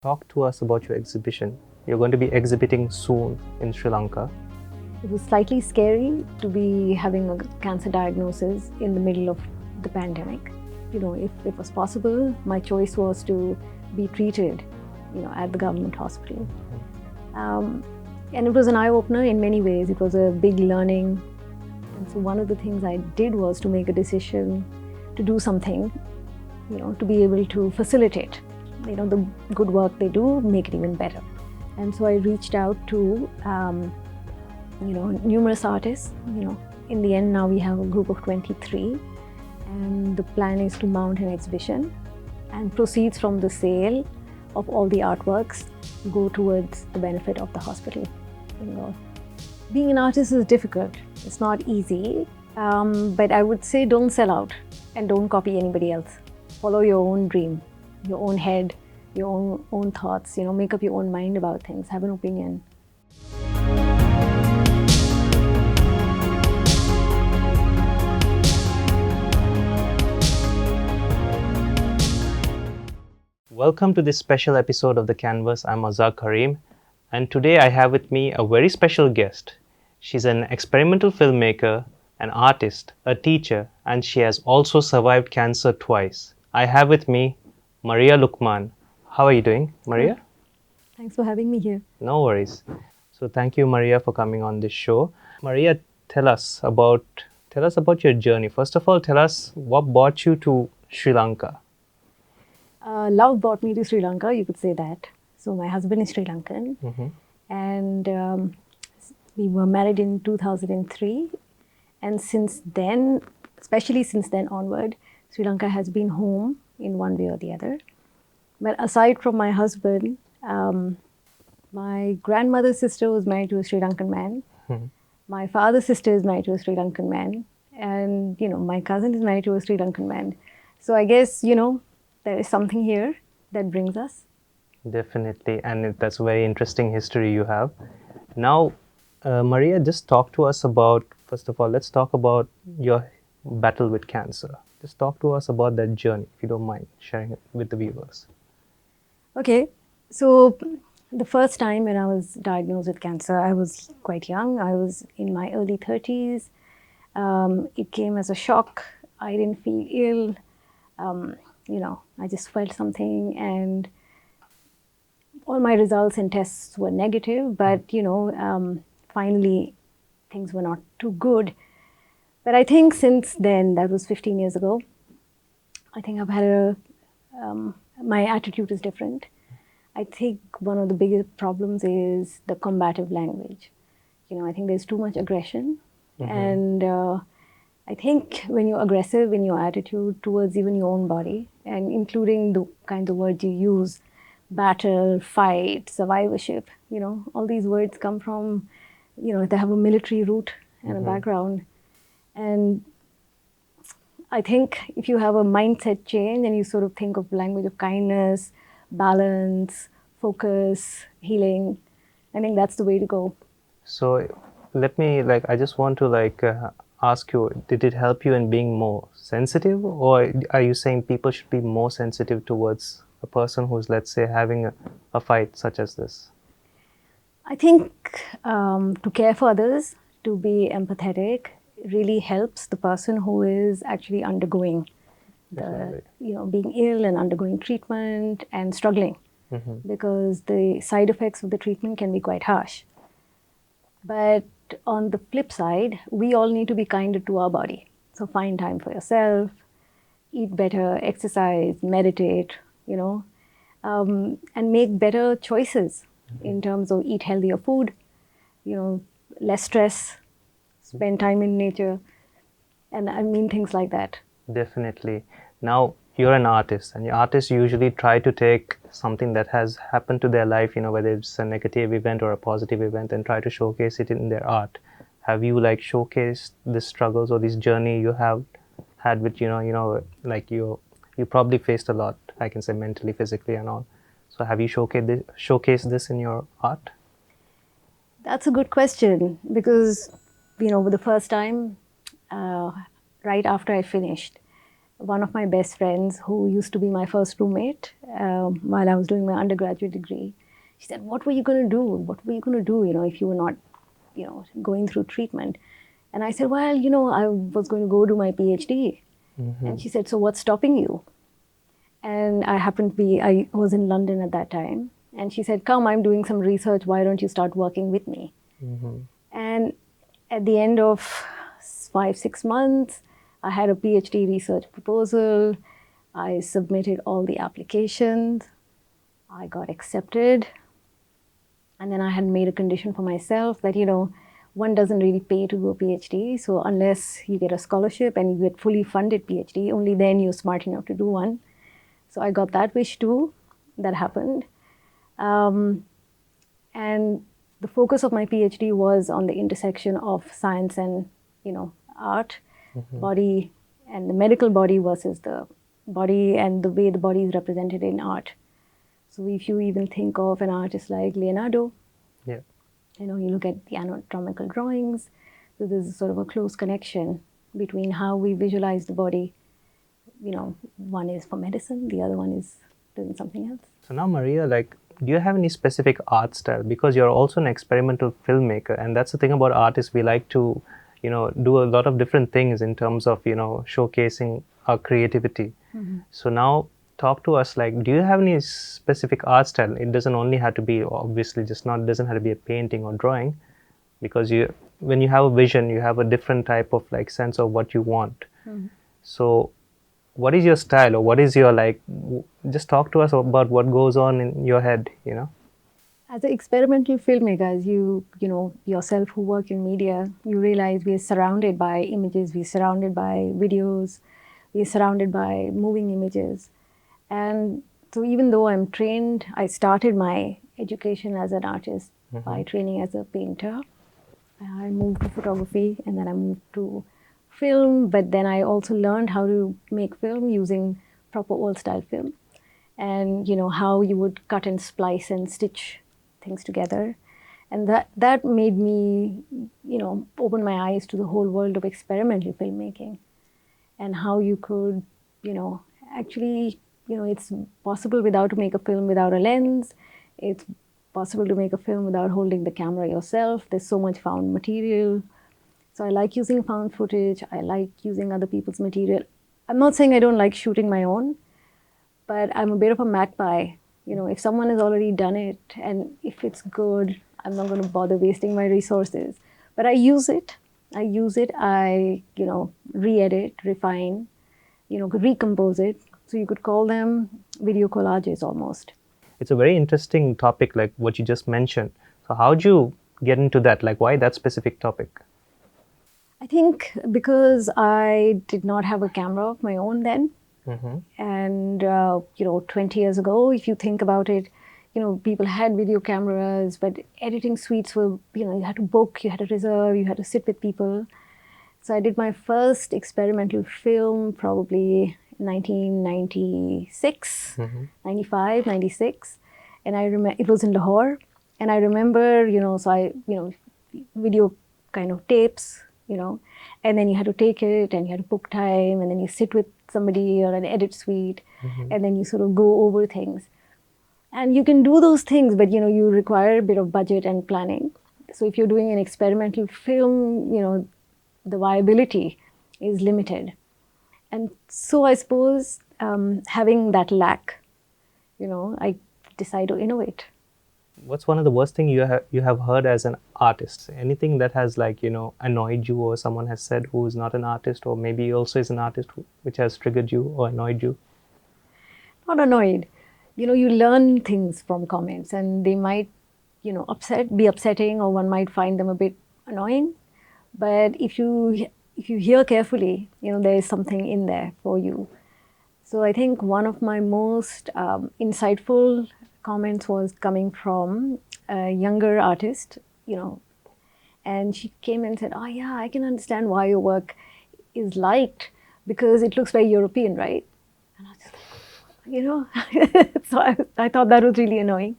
Talk to us about your exhibition. You're going to be exhibiting soon in Sri Lanka. It was slightly scary to be having a cancer diagnosis in the middle of the pandemic. If it was possible, my choice was to be treated, at the government hospital. And it was an eye-opener in many ways. It was a big learning. And so one of the things I did was to make a decision to do something, to be able to facilitate, the good work they do, make it even better. And so I reached out to, numerous artists. In the end, now we have a group of 23. And the plan is to mount an exhibition, and proceeds from the sale of all the artworks go towards the benefit of the hospital. Being an artist is difficult. It's not easy, but I would say don't sell out and don't copy anybody else. Follow your own dream, your own head, your own thoughts, make up your own mind about things, have an opinion. Welcome to this special episode of The Canvas. I'm Azhar Carrim, and today I have with me a very special guest. She's an experimental filmmaker, an artist, a teacher, and she has also survived cancer twice. I have with me Mariah Lookman. How are you doing, Mariah? Thanks for having me here. No worries. So thank you, Mariah, for coming on this show. Mariah, tell us about your journey. First of all, tell us what brought you to Sri Lanka. Love brought me to Sri Lanka, you could say that. So my husband is Sri Lankan, and we were married in 2003. And since then, especially since then onward, Sri Lanka has been home in one way or the other. But aside from my husband, my grandmother's sister was married to a Sri Lankan man. My father's sister is married to a Sri Lankan man. And, my cousin is married to a Sri Lankan man. So I guess, there is something here that brings us. Definitely. And that's a very interesting history you have. Now, Mariah, just talk to us about, first of all, let's talk about your battle with cancer. Just talk to us about that journey, if you don't mind sharing it with the viewers. Okay. So the first time when I was diagnosed with cancer, I was quite young. I was in my early 30s. It came as a shock. I didn't feel ill. I just felt something, and all my results and tests were negative, but, finally things were not too good. But I think since then, that was 15 years ago, I think I've had my attitude is different. I think one of the biggest problems is the combative language. I think there's too much aggression. And I think when you're aggressive in your attitude towards even your own body, and including the kinds of words you use, battle, fight, survivorship, all these words come from, they have a military root and a background. And I think if you have a mindset change and you sort of think of language of kindness, balance, focus, healing, I think that's the way to go. So I just want to ask you, did it help you in being more sensitive, or are you saying people should be more sensitive towards a person who's, let's say, having a fight such as this? I think to care for others, to be empathetic, really helps the person who is actually undergoing being ill and undergoing treatment and struggling, because the side effects of the treatment can be quite harsh. But on the flip side, we all need to be kinder to our body. So find time for yourself, eat better, exercise, meditate, and make better choices in terms of eat healthier food, less stress, spend time in nature, and I mean things like that. Definitely. Now, you're an artist, and artists usually try to take something that has happened to their life, whether it's a negative event or a positive event, and try to showcase it in their art. Have you showcased the struggles or this journey you have had with, you probably faced a lot, I can say, mentally, physically and all. So have you showcased this in your art? That's a good question, because, the first time, right after I finished, one of my best friends who used to be my first roommate while I was doing my undergraduate degree. She said, "What were you going to do? What were you going to do, if you were not, going through treatment?" And I said, "Well, I was going to go do my PhD." And she said, "So what's stopping you?" And I was in London at that time. And she said, "Come, I'm doing some research. Why don't you start working with me?" And at the end of 5-6 months, I had a PhD research proposal. I submitted all the applications. I got accepted. And then I had made a condition for myself that, one doesn't really pay to do a PhD. So unless you get a scholarship and you get fully funded PhD, only then you're smart enough to do one. So I got that wish too. That happened. And the focus of my PhD was on the intersection of science and, art, body, and the medical body versus the body and the way the body is represented in art. So if you even think of an artist like Leonardo, Yeah. you look at the anatomical drawings, so there's sort of a close connection between how we visualize the body. One is for medicine, the other one is doing something else. So now, Maria, do you have any specific art style? Because you're also an experimental filmmaker, and that's the thing about artists. We like to, do a lot of different things in terms of, showcasing our creativity. So now, talk to us. Do you have any specific art style? It doesn't only have to be, obviously, doesn't have to be a painting or drawing, because when you have a vision, you have a different type of sense of what you want. So what is your style, or what is your just talk to us about what goes on in your head. As an experimental filmmaker, as you yourself who work in media, you realize we are surrounded by images, we're surrounded by videos, we're surrounded by moving images. And so even though I'm trained, I started my education as an artist by training as a painter. I moved to photography and then I moved to film, but then I also learned how to make film using proper old style film, and how you would cut and splice and stitch things together. And that made me open my eyes to the whole world of experimental filmmaking, and how you could actually it's possible to make a film without a lens. It's possible to make a film without holding the camera yourself. There's so much found material. So I like using found footage. I like using other people's material. I'm not saying I don't like shooting my own, but I'm a bit of a magpie. If someone has already done it and if it's good, I'm not going to bother wasting my resources. But I use it. I re-edit, refine, recompose it. So you could call them video collages almost. It's a very interesting topic, like what you just mentioned. So how'd you get into that? Why that specific topic? I think because I did not have a camera of my own then. And, 20 years ago, if you think about it, people had video cameras, but editing suites were, you had to book, you had to reserve, you had to sit with people. So I did my first experimental film probably 1996, 95, 96. And I remember it was in Lahore. And I remember, video kind of tapes, and then you had to take it and you had to book time and then you sit with somebody or an edit suite and then you sort of go over things. And you can do those things, but, you require a bit of budget and planning. So if you're doing an experimental film, the viability is limited. And so I suppose having that lack, I decide to innovate. What's one of the worst things you have heard as an artist? Anything that has annoyed you, or someone has said who is not an artist, or maybe also is an artist which has triggered you or annoyed you? Not annoyed. You learn things from comments, and they might, be upsetting, or one might find them a bit annoying. But if you hear carefully, there is something in there for you. So I think one of my most insightful comments was coming from a younger artist, and she came and said, "Oh yeah, I can understand why your work is liked because it looks very European, right?" And I was just like, so I thought that was really annoying.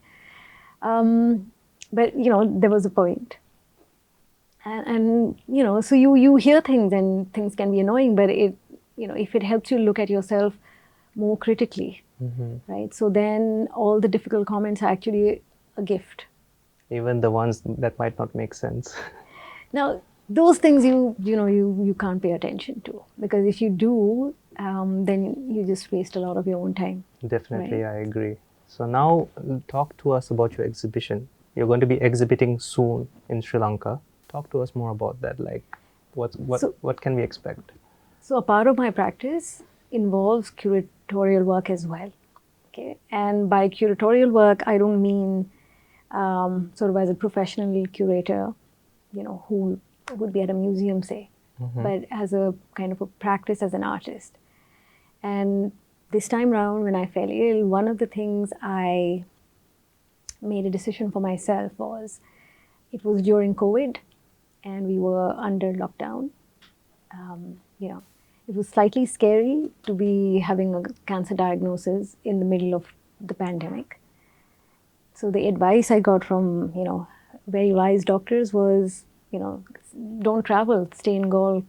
But there was a point. And so you hear things and things can be annoying, but if it helps you look at yourself more critically, right? So then all the difficult comments are actually a gift. Even the ones that might not make sense. Now, those things you can't pay attention to, because if you do, then you just waste a lot of your own time. Definitely, Right. I agree. So now talk to us about your exhibition. You're going to be exhibiting soon in Sri Lanka. Talk to us more about that. Like, what can we expect? So a part of my practice involves curatorial work as well. Okay, and by curatorial work, I don't mean sort of as a professional curator, who would be at a museum, say, but as a kind of a practice as an artist. And this time round, when I fell ill, one of the things I made a decision for myself was, it was during COVID, and we were under lockdown. It was slightly scary to be having a cancer diagnosis in the middle of the pandemic. So the advice I got from, very wise doctors was, don't travel, stay in Gaul.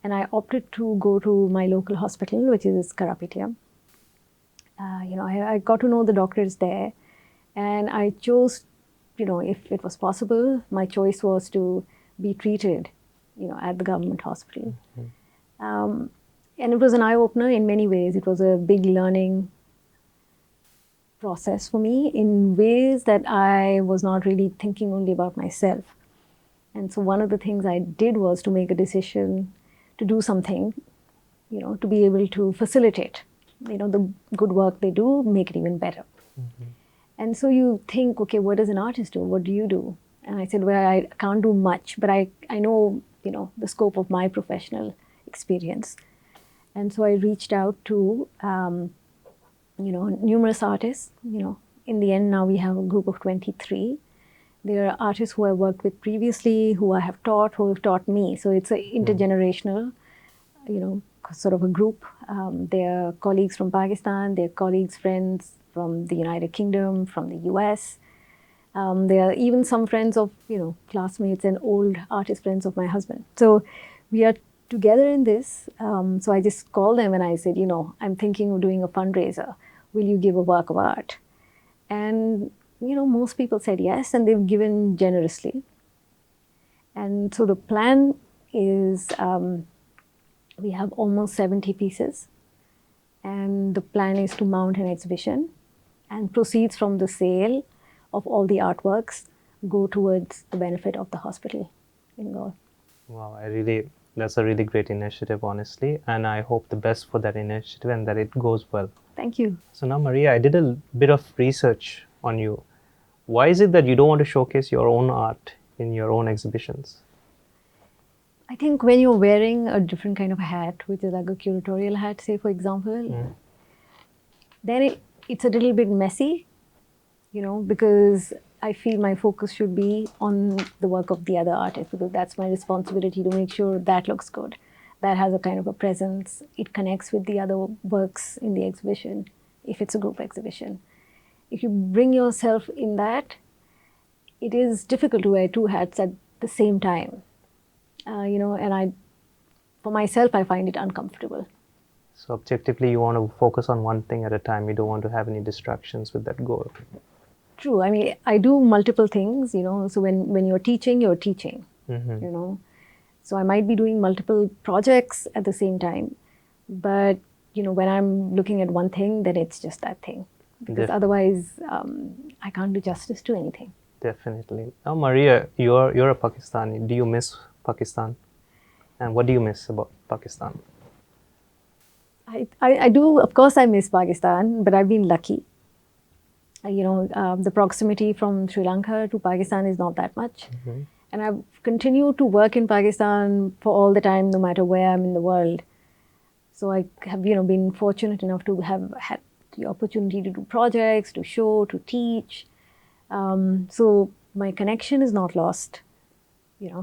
And I opted to go to my local hospital, which is Karapitiam. I got to know the doctors there, and I chose, if it was possible, my choice was to be treated, at the government hospital. And it was an eye-opener in many ways. It was a big learning process for me in ways that I was not really thinking only about myself. And so one of the things I did was to make a decision to do something, to be able to facilitate, the good work they do, make it even better. And so you think, okay, what does an artist do? What do you do? And I said, well, I can't do much, but I know, the scope of my professional experience. And so I reached out to, numerous artists. In the end, now we have a group of 23. There are artists who I worked with previously, who I have taught, who have taught me. So it's an intergenerational, sort of a group. They're colleagues from Pakistan, they're colleagues, friends from the United Kingdom, from the US. There are even some friends of, classmates and old artist friends of my husband. So we are together in this. So I just called them and I said, I'm thinking of doing a fundraiser. Will you give a work of art? And, most people said yes, and they've given generously. And so the plan is, we have almost 70 pieces. And the plan is to mount an exhibition, and proceeds from the sale of all the artworks go towards the benefit of the hospital in Gaur. Wow, that's a really great initiative, honestly. And I hope the best for that initiative and that it goes well. Thank you. So now, Maria, I did a bit of research on you. Why is it that you don't want to showcase your own art in your own exhibitions? I think when you're wearing a different kind of hat, which is like a curatorial hat, say, for example, then it's a little bit messy, because I feel my focus should be on the work of the other artist, because that's my responsibility to make sure that looks good, that has a kind of a presence, it connects with the other works in the exhibition, if it's a group exhibition. If you bring yourself in that, it is difficult to wear two hats at the same time. And for myself, I find it uncomfortable. So objectively, you want to focus on one thing at a time. You don't want to have any distractions with that goal. True. I mean, I do multiple things, so when you're teaching, So I might be doing multiple projects at the same time. But, when I'm looking at one thing, then it's just that thing. Because otherwise, I can't do justice to anything. Definitely. Now, Maria, you're a Pakistani. Do you miss Pakistan? And what do you miss about Pakistan? I do, of course, I miss Pakistan, but I've been lucky. The proximity from Sri Lanka to Pakistan is not that much. And I've continued to work in Pakistan for all the time, no matter where I'm in the world. So I have, been fortunate enough to have had the opportunity to do projects, to show, to teach. So my connection is not lost.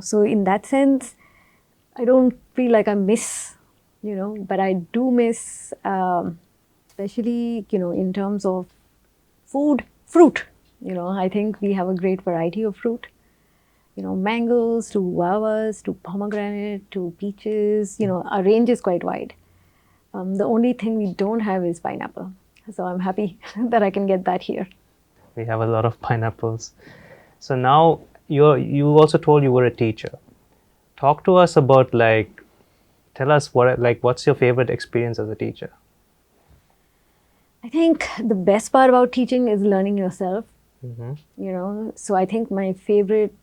So in that sense, I don't feel like I miss, but I do miss, especially, in terms of fruit. I think we have a great variety of fruit. Mangoes to guavas to pomegranate to peaches. Our range is quite wide. The only thing we don't have is pineapple. So I'm happy that I can get that here. We have a lot of pineapples. So now you also told you were a teacher. Talk to us about tell us what's your favorite experience as a teacher? I think the best part about teaching is learning yourself. Mm-hmm. So I think my favorite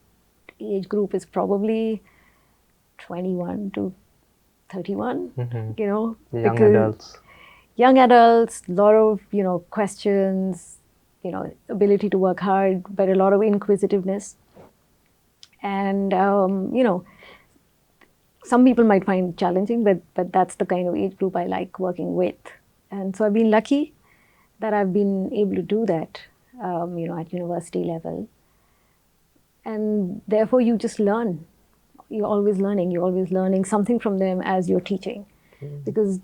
age group is probably 21 to 31. Mm-hmm. The young adults. Young adults, a lot of questions, ability to work hard, but a lot of inquisitiveness. And some people might find it challenging, but that's the kind of age group I like working with. And so I've been lucky that I've been able to do that, at university level. And therefore, you just learn. You're always learning something from them as you're teaching. Because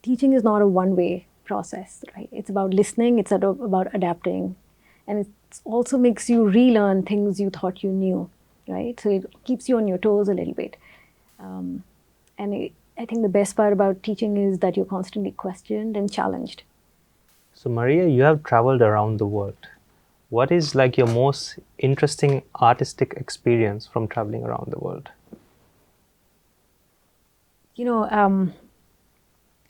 teaching is not a one-way process, right? It's about listening, it's about adapting. And it also makes you relearn things you thought you knew, right? So it keeps you on your toes a little bit. I think the best part about teaching is that you're constantly questioned and challenged. So Maria, you have traveled around the world. What is your most interesting artistic experience from traveling around the world?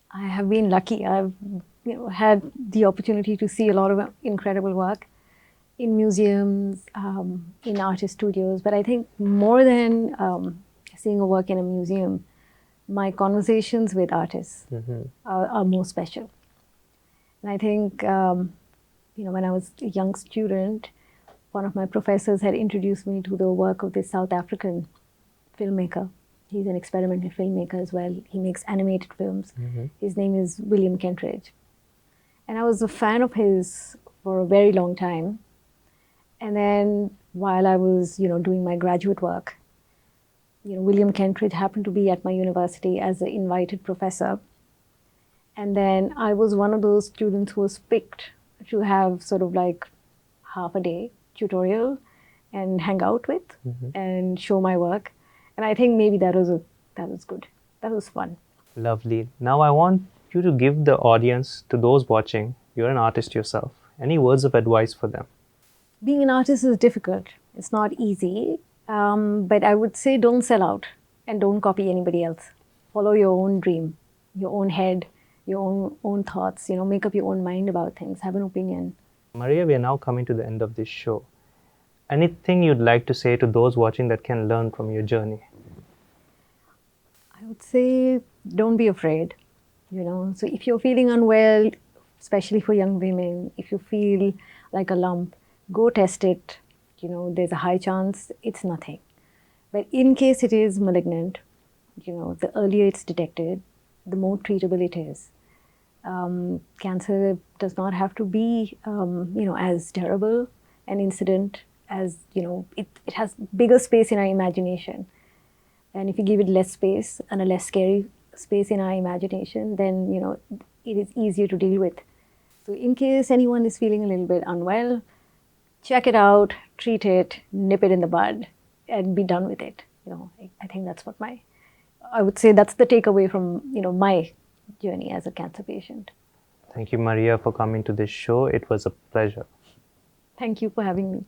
I have been lucky. I've had the opportunity to see a lot of incredible work in museums, in artist studios. But I think more than seeing a work in a museum, my conversations with artists are more special. And I think, when I was a young student, one of my professors had introduced me to the work of this South African filmmaker. He's an experimental filmmaker as well. He makes animated films. His name is William Kentridge. And I was a fan of his for a very long time. And then while I was, doing my graduate work, William Kentridge happened to be at my university as an invited professor. And then I was one of those students who was picked to have sort of half a day tutorial and hang out with and show my work. And I think maybe that was good. That was fun. Lovely. Now I want you to give the audience, to those watching, you're an artist yourself, any words of advice for them? Being an artist is difficult. It's not easy. But I would say don't sell out and don't copy anybody else. Follow your own dream, your own head, your own thoughts. Make up your own mind about things. Have an opinion. Maria, we are now coming to the end of this show. Anything you'd like to say to those watching that can learn from your journey? I would say don't be afraid. So if you're feeling unwell, especially for young women, if you feel like a lump, go test it. There's a high chance it's nothing. But in case it is malignant, the earlier it's detected, the more treatable it is. Cancer does not have to be, as terrible an incident as, it has bigger space in our imagination. And if you give it less space and a less scary space in our imagination, then, it is easier to deal with. So in case anyone is feeling a little bit unwell, check it out, treat it, nip it in the bud, and be done with it. I think that's I would say that's the takeaway from, my journey as a cancer patient. Thank you, Maria, for coming to this show. It was a pleasure. Thank you for having me.